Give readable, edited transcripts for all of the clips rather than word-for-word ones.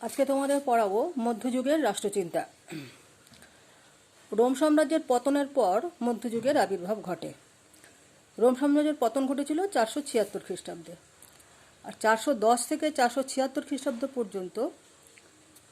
আজকে তোমাদের পড়াবো মধ্যযুগের রাষ্ট্রচিন্তা। রোম সাম্রাজ্যের পতনের পর মধ্যযুগের আবির্ভাব ঘটে। রোম সাম্রাজ্যের পতন ঘটেছিল 476 খ্রিস্টাব্দে। আর 410 থেকে 476 খ্রিস্টাব্দ পর্যন্ত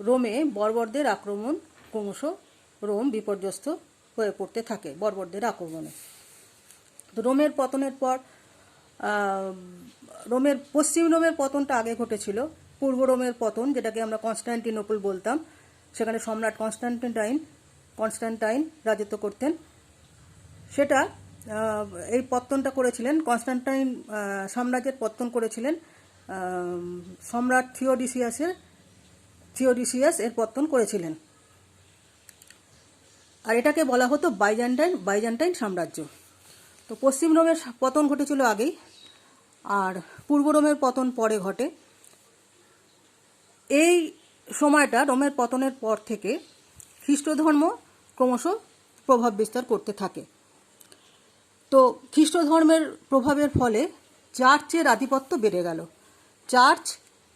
রোমে বর্বরদের আক্রমণ, ক্রমশ রোম বিপর্যস্ত হয়ে পড়তে থাকে বর্বরদের আক্রমণে। তো রোমের পতনের পর পশ্চিম রোমের পতনটা আগে ঘটেছিল। পূর্ব রোমের পতন, যেটাকে আমরা কনস্টান্টিনোপল বলতাম, সেখানে সম্রাট কনস্ট্যান্টাইন রাজত্ব করতেন। সেটা এই পত্তনটা করেছিলেন, কনস্ট্যান্টাইন সাম্রাজ্যের পত্তন করেছিলেন সম্রাট থিওডিসিয়াস এর পত্তন করেছিলেন। আর এটাকে বলা হতো বাইজান্টাইন সাম্রাজ্য। তো পশ্চিম রোমের পতন ঘটেছিল আগেই, আর পূর্ব রোমের পতন পরে ঘটে। এই সময়টা রোমের পতনের পর থেকে খ্রিস্ট ধর্ম ক্রমশ প্রভাব বিস্তার করতে থাকে। তো খ্রিস্ট ধর্মের প্রভাবের ফলে চার্চের আধিপত্য বেড়ে গেল। চার্চ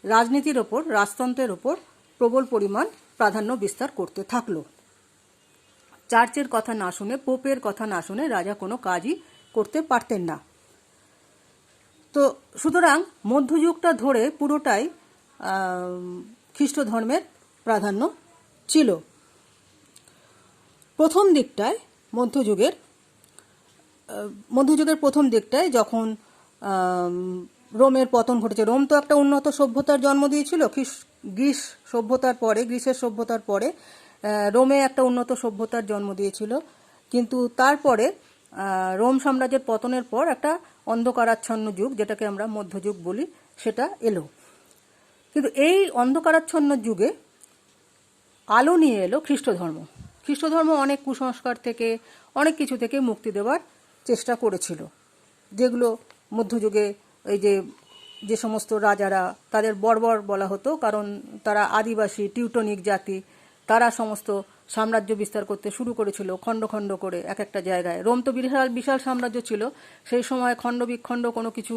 রাজনীতির ওপর, রাজতন্ত্রের ওপর প্রবল পরিমাণ প্রাধান্য বিস্তার করতে থাকলো। চার্চের কথা না শুনে, পোপের কথা না শুনে রাজা কোনো কাজই করতে পারতেন না। তো সুতরাং মধ্যযুগটা ধরে পুরোটাই খ্রিস্ট ধর্মের প্রাধান্য ছিল। প্রথম দিকটায় মধ্যযুগের প্রথম দিকটায় যখন রোমের পতন ঘটেছে, রোম তো একটা উন্নত সভ্যতার জন্ম দিয়েছিল। গ্রিসের সভ্যতার পরে রোমে একটা উন্নত সভ্যতার জন্ম দিয়েছিল। কিন্তু তারপরে রোম সাম্রাজ্যের পতনের পর একটা অন্ধকারাচ্ছন্ন যুগ, যেটাকে আমরা মধ্যযুগ বলি, সেটা এলো। কিন্তু এই অন্ধকারাচ্ছন্ন যুগে আলো নিয়ে এলো খ্রিস্ট ধর্ম। খ্রিস্ট ধর্ম অনেক কুসংস্কার থেকে, অনেক কিছু থেকে মুক্তি দেওয়ার চেষ্টা করেছিল, যেগুলো মধ্যযুগে এই যে সমস্ত রাজারা, তাদের বর্বর বলা হতো, কারণ তারা আদিবাসী টিউটনিক জাতি, তারা সমস্ত সাম্রাজ্য বিস্তার করতে শুরু করেছিল খণ্ড খণ্ড করে এক একটা জায়গায়। রোম তো বিশাল সাম্রাজ্য ছিল, সেই সময় খণ্ড বিখণ্ড কোনো কিছু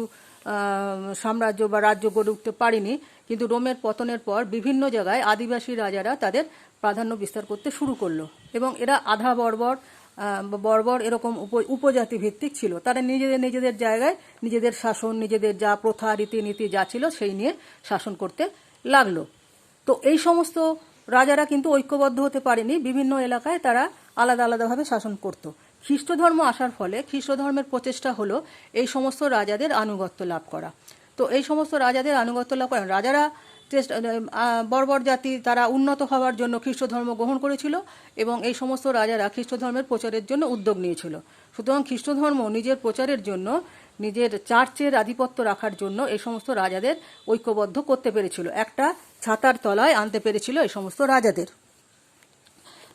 সাম্রাজ্য বা রাজ্য গড়ে উঠতে পারেনি। কিন্তু রোমের পতনের পর বিভিন্ন জায়গায় আদিবাসী রাজারা তাদের প্রাধান্য বিস্তার করতে শুরু করলো, এবং এরা আধা বর্বর এরকম উপজাতি ভিত্তিক ছিল। তারা নিজেদের জায়গায় নিজেদের শাসন, নিজেদের যা প্রথা রীতিনীতি যা ছিল সেই নিয়ে শাসন করতে লাগলো। তো এই সমস্ত রাজারা কিন্তু ঐক্যবদ্ধ হতে পারেনি, বিভিন্ন এলাকায় তারা আলাদাভাবে শাসন করত। খ্রিস্ট ধর্ম আসার ফলে খ্রিস্ট ধর্মের প্রচেষ্টা হলো এই সমস্ত রাজাদের আনুগত্য লাভ করা। তো এই সমস্ত রাজাদের আনুগত্য লাভ করেন রাজারা বর্বর জাতি, তারা উন্নত হওয়ার জন্য খ্রিস্ট ধর্ম গ্রহণ করেছিল, এবং এই সমস্ত রাজারা খ্রিস্ট ধর্মের প্রচারের জন্য উদ্যোগ নিয়েছিল। সুতরাং খ্রিস্ট ধর্ম নিজের প্রচারের জন্য, নিজের চার্চের আধিপত্য রাখার জন্য এই সমস্ত রাজাদের ঐক্যবদ্ধ করতে পেরেছিল, একটা ছাতার তলায় আনতে পেরেছিল এই সমস্ত রাজাদের।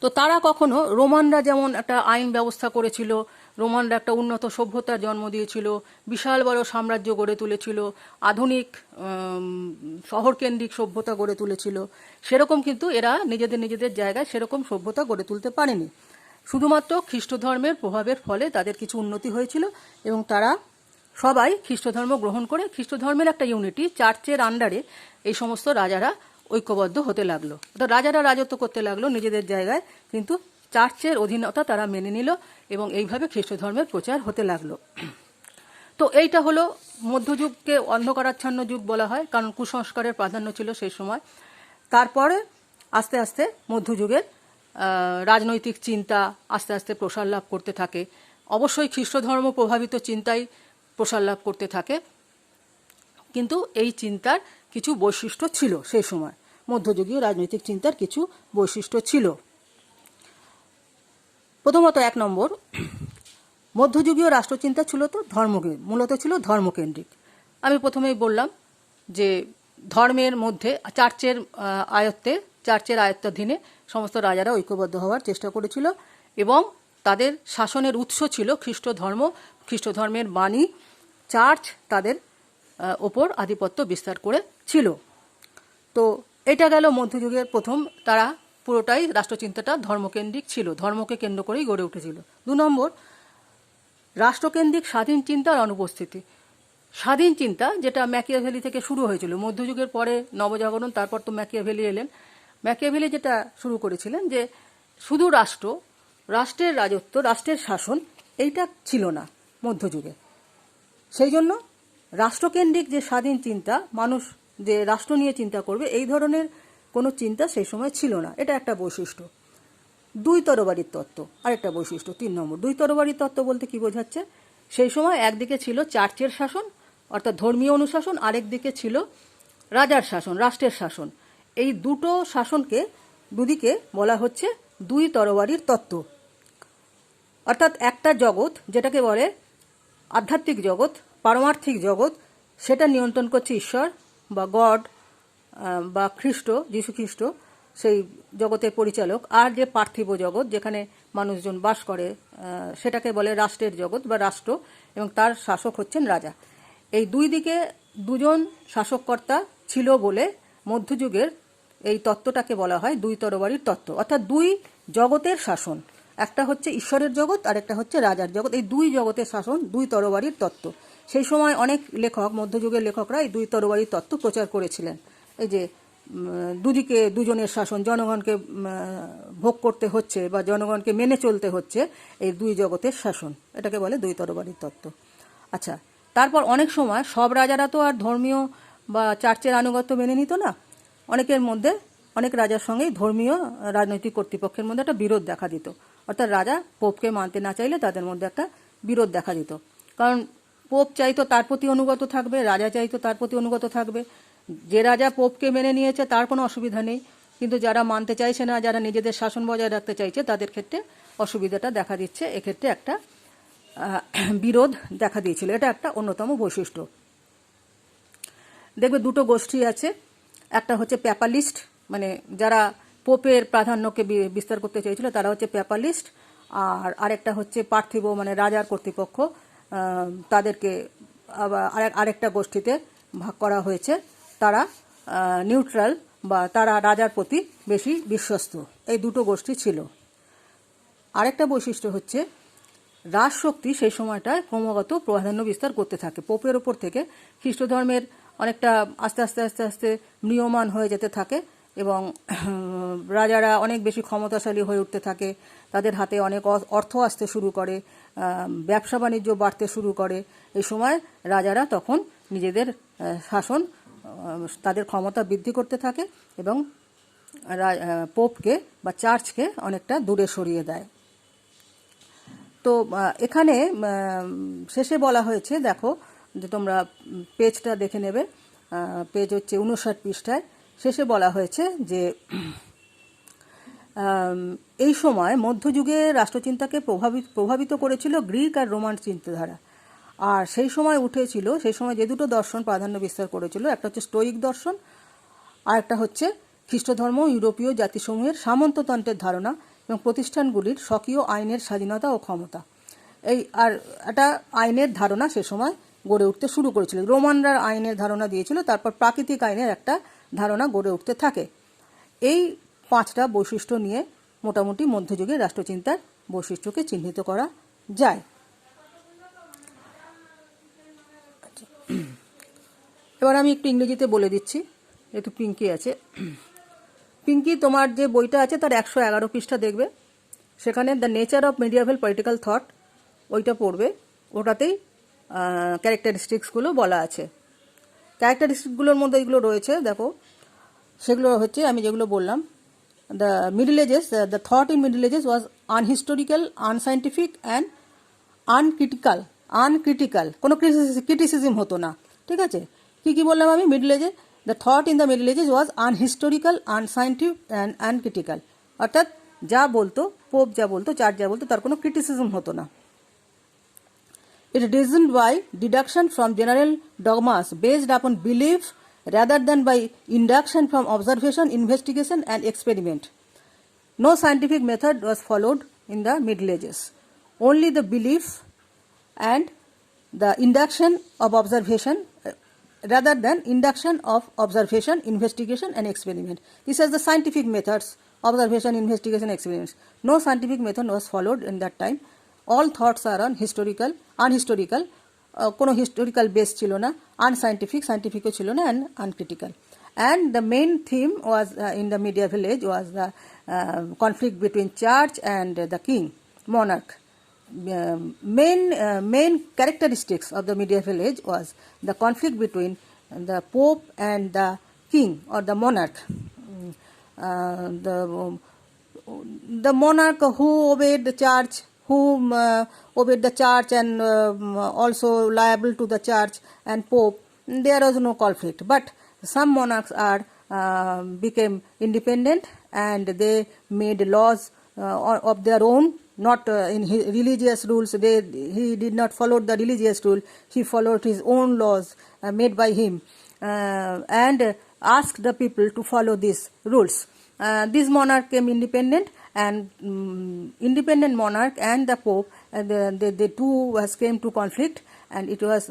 তো তারা কখনো, রোমানরা যেমন একটা আইন ব্যবস্থা করেছিল, রোমানরা একটা উন্নত সভ্যতার জন্ম দিয়েছিল, বিশাল বড় সাম্রাজ্য গড়ে তুলেছিল, আধুনিক শহরকেন্দ্রিক সভ্যতা গড়ে তুলেছিল, সেরকম কিন্তু এরা নিজেদের জায়গায় সেরকম সভ্যতা গড়ে তুলতে পারেনি। শুধুমাত্র খ্রিস্ট ধর্মের প্রভাবের ফলে তাদের কিছু উন্নতি হয়েছিল, এবং তারা সবাই খ্রিস্ট ধর্ম গ্রহণ করে খ্রিস্ট ধর্মের একটা ইউনিটি, চার্চের আন্ডারে এই সমস্ত রাজারা ঐক্যবদ্ধ হতে লাগলো। তো রাজারা রাজত্ব করতে লাগলো নিজেদের জায়গায়, কিন্তু চার্চের অধীনতা তারা মেনে নিল, এবং এইভাবে খ্রিস্ট ধর্মের প্রচার হতে লাগলো। তো এইটা হলো মধ্যযুগকে অন্ধকারাচ্ছন্ন যুগ বলা হয়, কারণ কুসংস্কারের প্রাধান্য ছিল সেই সময়। তারপরে আস্তে আস্তে মধ্যযুগের রাজনৈতিক চিন্তা আস্তে আস্তে প্রসার লাভ করতে থাকে। অবশ্যই খ্রিস্ট ধর্ম প্রভাবিত চিন্তাই প্রসার লাভ করতে থাকে, কিন্তু এই চিন্তার কিছু বৈশিষ্ট্য ছিল সেই সময়। মধ্যযুগীয় রাজনৈতিক চিন্তার কিছু বৈশিষ্ট্য ছিল। প্রথমত, 1 নম্বর, মধ্যযুগীয় রাষ্ট্রচিন্তা মূলত ছিল ধর্মকেন্দ্রিক। আমি প্রথমেই বললাম যে ধর্মের মধ্যে চার্চের আয়ত্তাধীনে সমস্ত রাজারা ঐক্যবদ্ধ হওয়ার চেষ্টা করেছিল, এবং তাদের শাসনের উৎস ছিল খ্রিস্ট ধর্মের বাণী। চার্চ তাদের ওপর আধিপত্য বিস্তার করেছিল। তো এটা গেল মধ্যযুগের প্রথম, তারা পুরোটাই রাষ্ট্রচিন্তাটা ধর্মকেন্দ্রিক ছিল, ধর্মকে কেন্দ্র করেই গড়ে উঠেছিল। 2 নম্বর, রাষ্ট্রকেন্দ্রিক স্বাধীন চিন্তার অনুপস্থিতি। স্বাধীন চিন্তা, যেটা ম্যাকিয়াভেলি থেকে শুরু হয়েছিল মধ্যযুগের পরে নবজাগরণ, তারপর তো ম্যাকিয়াভেলি এলেন। ম্যাকিয়াভেলি যেটা শুরু করেছিলেন যে শুধু রাষ্ট্র, রাষ্ট্রের রাজত্ব, রাষ্ট্রের শাসন এইটা ছিল না মধ্যযুগে। সেই জন্য রাষ্ট্রকেন্দ্রিক যে স্বাধীন চিন্তা, মানুষ যে রাষ্ট্র নিয়ে চিন্তা করবে, এই ধরনের কোনো চিন্তা সেই সময় ছিল না। এটা একটা বৈশিষ্ট্য। দুই তরবারির তত্ত্ব আরেকটা বৈশিষ্ট্য, 3 নম্বর। দুই তরবারির তত্ত্ব বলতে কি বোঝাচ্ছে? সেই সময় একদিকে ছিল চার্চের শাসন অর্থাৎ ধর্মীয় অনুশাসন, আরেক দিকে ছিল রাজার শাসন, রাষ্ট্রের শাসন। এই দুটো শাসনকে, দুদিকে বলা হচ্ছে দুই তরবারির তত্ত্ব। অর্থাৎ একটা জগৎ, যেটাকে বলে আধ্যাত্মিক জগৎ, পারমার্থিক জগৎ, সেটা নিয়ন্ত্রণ করছে ঈশ্বর বা গড বা খ্রিস্ট, যীশু খ্রিস্ট, সেই জগতের পরিচালক। আর যে পার্থিব জগৎ, যেখানে মানুষজন বাস করে, সেটাকে বলে রাষ্ট্রের জগৎ বা রাষ্ট্র, এবং তার শাসক হচ্ছেন রাজা। এই দুই দিকে দুজন শাসককর্তা ছিল বলে মধ্যযুগের এই তত্ত্বটাকে বলা হয় দুই তরবারির তত্ত্ব। অর্থাৎ দুই জগতের শাসন, একটা হচ্ছে ঈশ্বরের জগৎ আর একটা হচ্ছে রাজার জগৎ। এই দুই জগতের শাসন দুই তরবারির তত্ত্ব। সেই সময় অনেক লেখক, মধ্যযুগের লেখকরা এই দুই তরবারির তত্ত্ব প্রচার করেছিলেন। এই যে দুদিকে দুজনের শাসন, জনগণকে ভোগ করতে হচ্ছে বা জনগণকে মেনে চলতে হচ্ছে, এই দুই জগতের শাসন, এটাকে বলে দুই তরবারির তত্ত্ব। আচ্ছা, তারপর অনেক সময় সব রাজারা তো আর ধর্মীয় বা চার্চের আনুগত্য মেনে নিত না। অনেকের মধ্যে, অনেক রাজার সঙ্গেই ধর্মীয় রাজনৈতিক কর্তৃপক্ষের মধ্যে একটা বিরোধ দেখা দিত। অর্থাৎ রাজা পোপকে মানতে না চাইলে তাদের মধ্যে একটা বিরোধ দেখা দিত। কারণ পোপ চাইতো তার প্রতি অনুগত থাকবে, রাজা চাইতো তার প্রতি অনুগত থাকবে। যে রাজা পোপকে মেনে নিয়েছে তার কোনো অসুবিধা নেই, কিন্তু যারা মানতে চাইছে না, যারা নিজেদের শাসন বজায় রাখতে চাইছে, তাদের ক্ষেত্রে অসুবিধাটা দেখা দিচ্ছে। এক্ষেত্রে একটা বিরোধ দেখা দিয়েছিল। এটা একটা অন্যতম বৈশিষ্ট্য। দেখবে দুটো গোষ্ঠী আছে, একটা হচ্ছে প্যাপালিস্ট, মানে যারা পোপের প্রাধান্যকে বিস্তার করতে চেয়েছিল তারা হচ্ছে প্যাপালিস্ট, আর আরেকটা হচ্ছে পার্থিব, মানে রাজার কর্তৃপক্ষ, তাদেরকে আবার আরেকটা গোষ্ঠীতে ভাগ করা হয়েছে, তারা নিউট্রাল বা তারা রাজার প্রতি বেশি বিশ্বস্ত। এই দুটো গোষ্ঠী ছিল। আরেকটা বৈশিষ্ট্য হচ্ছে রাজশক্তি সেই সময়টায় ক্রমাগত প্রাধান্য বিস্তার করতে থাকে। পোপের ওপর থেকে খ্রিস্ট ধর্মের অনেকটা আস্তে আস্তে আস্তে আস্তে ম্রিয়মান হয়ে যেতে থাকে এবং রাজারা অনেক বেশি ক্ষমতাশালী হয়ে উঠতে থাকে। তাদের হাতে অনেক অর্থ আসতে শুরু করে, ব্যবসা বাণিজ্য বাড়তে শুরু করে। এই সময় রাজারা তখন নিজেদের শাসন, তাদের ক্ষমতা বৃদ্ধি করতে থাকে এবং পোপকে বা চার্চকে অনেকটা দূরে সরিয়ে দেয়। তো এখানে শেষে বলা হয়েছে, দেখো যে তোমরা পেজটা দেখে নেবে, পেজ হচ্ছে 59 পৃষ্ঠায়। শেষে বলা হয়েছে যে এই সময় মধ্যযুগে রাষ্ট্রচিন্তাকে প্রভাবিত করেছিল গ্রিক আর রোমান চিন্তাধারা। আর সেই সময় উঠেছিল, সেই সময় যে দুটো দর্শন প্রাধান্য বিস্তার করেছিল, একটা হচ্ছে স্টোয়িক দর্শন আর একটা হচ্ছে খ্রিস্ট ধর্ম, ইউরোপীয় জাতিসমূহের সামন্ততন্ত্রের ধারণা এবং প্রতিষ্ঠানগুলির স্বকীয় আইনের স্বাধীনতা ও ক্ষমতা। এই আর একটা আইনের ধারণা সে সময় গড়ে উঠতে শুরু করেছিল। রোমানরা আইনের ধারণা দিয়েছিল, তারপর প্রাকৃতিক আইনের একটা ধারণা গড়ে উঠতে থাকে। এই 5টা বৈশিষ্ট্য নিয়ে মোটামুটি মধ্যযুগের রাষ্ট্রচিন্তার বৈশিষ্ট্যকে চিহ্নিত করা যায়। এবার আমি একটু ইংরেজিতে বলে দিচ্ছি, যেহেতু পিঙ্কি আছে। পিঙ্কি, তোমার যে বইটা আছে তার 111 পৃষ্ঠা দেখবে, সেখানে the nature of medieval political thought ওইটা পড়বে। ওটাতেই ক্যারেক্টারিস্টিক্সগুলো বলা আছে। ক্যারেক্টারিস্টিক্সগুলোর মধ্যে এগুলো রয়েছে, দেখো সেগুলো হচ্ছে আমি যেগুলো বললাম। The middle ages, the thought in middle ages was unhistorical, unscientific and uncritical. কোনো ক্রিটিসিজম হতো না, ঠিক আছে? কি বললাম আমি? মিডল এজে the thought in the middle ages was unhistorical, unscientific and uncritical. অর্থাৎ যা বলতো পোপ, যা বলতো চার্চ, যা বলতো তার কোনো ক্রিটিসিজম হতো না। It reasoned by deduction from general dogmas based upon belief rather than by induction from observation, investigation and experiment. No scientific method was followed in the Middle Ages. Only the belief and the induction of observation rather than induction of observation, investigation and experiment. This is the scientific methods: observation, investigation, experiments. No scientific method was followed in that time. All thoughts are unhistorical, কোনো historical base ছিল না, সাইন্টিফিকও ছিল না, and আনক্রিটিক্যাল। And the main theme was in the medieval age was the conflict between church and the king, monarch. Main characteristics of the medieval age was the conflict between the pope and the king or the monarch. The monarch who obeyed the church, obeyed the church and also liable to the church and pope, there was no conflict. But some monarchs became independent and they made laws of their own, not in religious rules. He did not follow the religious rule. He followed his own laws made by him and asked the people to follow these rules. This monarch came independent, and independent monarch and the pope, the two came to conflict, and it was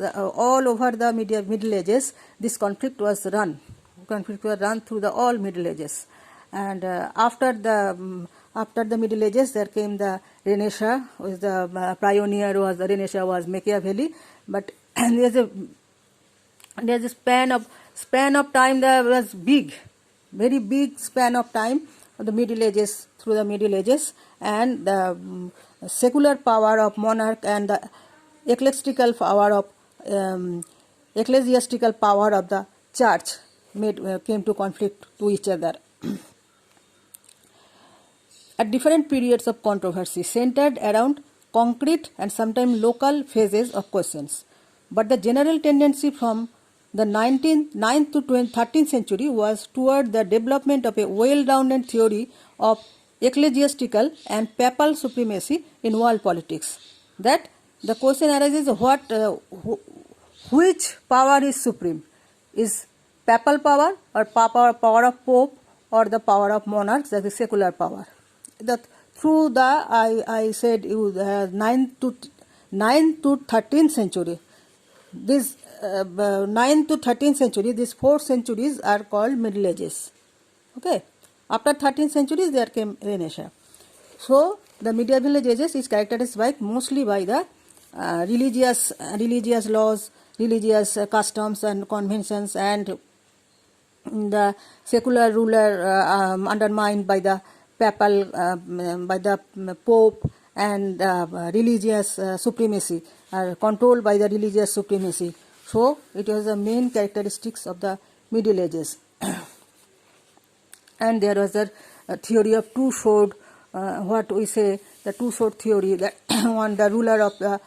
all over the Middle Ages. This conflict was run through the all Middle Ages. And after the Middle Ages, there came the Renaissance. The pioneer was the Renaissance was Medeaval. But there's a span of time that was big, very big span of time of the Middle Ages, through the Middle Ages, and the secular power of monarch and the ecclesiastical power of the church came to conflict to each other. At different periods of controversy centered around concrete and sometimes local phases of questions. But the general tendency from the 9th to 13th century was toward the development of a well-rounded theory of ecclesiastical and papal supremacy in world politics. That the question arises, which power is supreme? Is papal power or power of pope, or the power of monarchs, that is secular power? That through the I said 9th to 13th century, this 9th to 13th century, these 4 centuries are called Middle Ages. Okay, after 13th centuries there came Renaissance. So the medieval ages is characterized mostly by the religious laws, religious customs and conventions, and the secular ruler undermined by the papal, by the pope, and religious supremacy, controlled by the religious supremacy. So it was the main characteristics of the Middle Ages. And there was a theory of two-sword, what we say the two-sword theory, that one, the ruler of the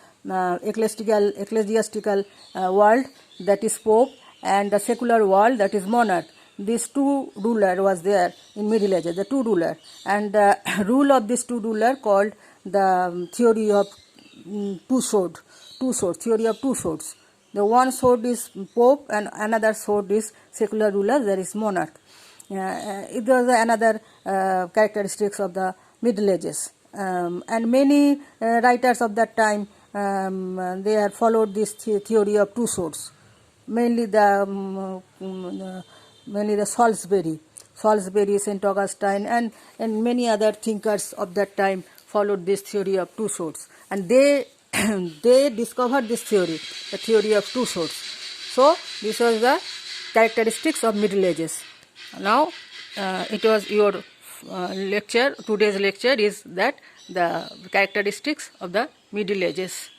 ecclesiastical world, that is pope, and the secular world, that is monarch. These two ruler was there in Middle Ages, the two ruler, and the rule of these two ruler called the theory of theory of two swords. The one sword is pope and another sword is secular ruler, there is monarch. It was another characteristics of the Middle Ages, and many writers of that time they have followed this theory of two swords. Mainly the Salisbury, St. Augustine, and many other thinkers of that time followed this theory of two swords, and they discovered this theory, the theory of two swords. So this was the characteristics of Middle Ages. Now it was your lecture. Today's lecture is that the characteristics of the Middle Ages.